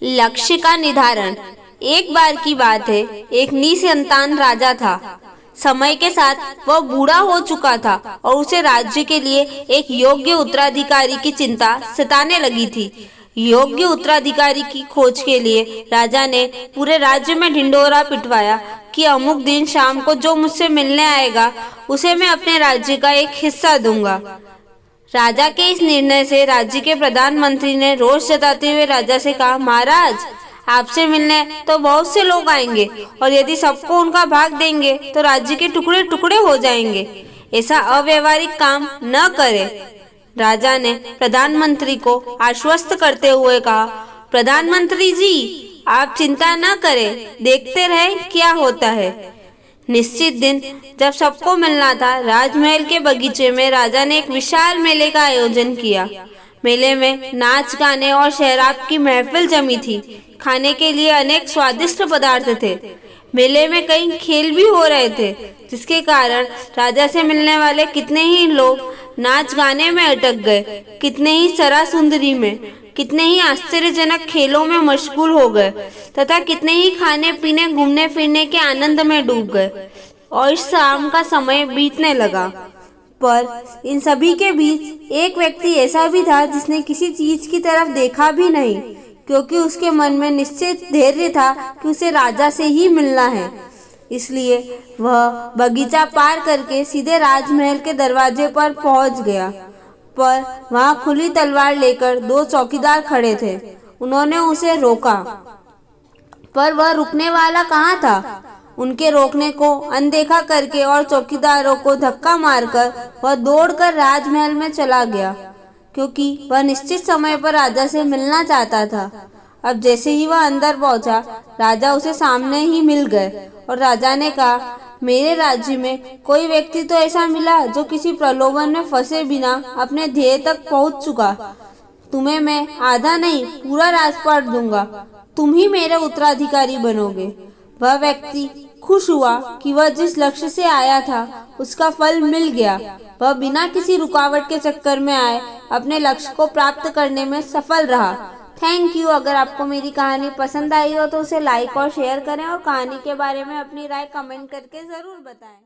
लक्ष्य का निर्धारण। एक बार की बात है, एक निसंतान राजा था। समय के साथ वह बूढ़ा हो चुका था और उसे राज्य के लिए एक योग्य उत्तराधिकारी की चिंता सताने लगी थी। योग्य उत्तराधिकारी की खोज के लिए राजा ने पूरे राज्य में ढिंढोरा पिटवाया कि अमुक दिन शाम को जो मुझसे मिलने आएगा उसे मैं अपने राज्य का एक हिस्सा दूंगा। राजा के इस निर्णय से राज्य के प्रधानमंत्री ने रोष जताते हुए राजा से कहा, महाराज, आपसे मिलने तो बहुत से लोग आएंगे और यदि सबको उनका भाग देंगे तो राज्य के टुकड़े टुकड़े हो जाएंगे। ऐसा अव्यवहारिक काम न करें। राजा ने प्रधानमंत्री को आश्वस्त करते हुए कहा, प्रधानमंत्री जी, आप चिंता न करें, देखते रहें क्या होता है। निश्चित दिन जब सबको मिलना था, राजमहल के बगीचे में राजा ने एक विशाल मेले का आयोजन किया। मेले में नाच गाने और शराब की महफिल जमी थी। खाने के लिए अनेक स्वादिष्ट पदार्थ थे। मेले में कई खेल भी हो रहे थे, जिसके कारण राजा से मिलने वाले कितने ही लोग नाच गाने में अटक गए, कितने ही सरा सुंदरी में, कितने ही आश्चर्यजनक खेलों में मशगूल हो गए तथा कितने ही खाने पीने घूमने फिरने के आनंद में डूब गए। और शाम का समय बीतने लगा, पर इन सभी के बीच एक व्यक्ति ऐसा भी था जिसने किसी चीज की तरफ देखा भी नहीं, क्योंकि उसके मन में निश्चित धैर्य था कि उसे राजा से ही मिलना है। इसलिए वह बगीचा पार करके सीधे राजमहल के दरवाजे पर पहुंच गया। पर वहां खुली तलवार लेकर दो चौकीदार खड़े थे। उन्होंने उसे रोका, पर वह रुकने वाला कहाँ था। उनके रोकने को अनदेखा करके और चौकीदारों को धक्का मारकर वह दौड़कर राजमहल में चला गया, क्योंकि वह निश्चित समय पर राजा से मिलना चाहता था। अब जैसे ही वह अंदर पहुंचा, राजा उसे सामने ही मिल गए और राजा ने कहा, मेरे राज्य में कोई व्यक्ति तो ऐसा मिला जो किसी प्रलोभन में फंसे बिना अपने ध्येय तक पहुंच चुका। तुम्हें मैं आधा नहीं पूरा राजपाट दूंगा, तुम ही मेरे उत्तराधिकारी बनोगे। वह व्यक्ति खुश हुआ कि वह जिस लक्ष्य से आया था उसका फल मिल गया। वह बिना किसी रुकावट के चक्कर में आए अपने लक्ष्य को प्राप्त करने में सफल रहा। Thank you. अगर आपको मेरी कहानी पसंद आई हो तो उसे लाइक और शेयर करें और कहानी के बारे में अपनी राय कमेंट करके ज़रूर बताएं।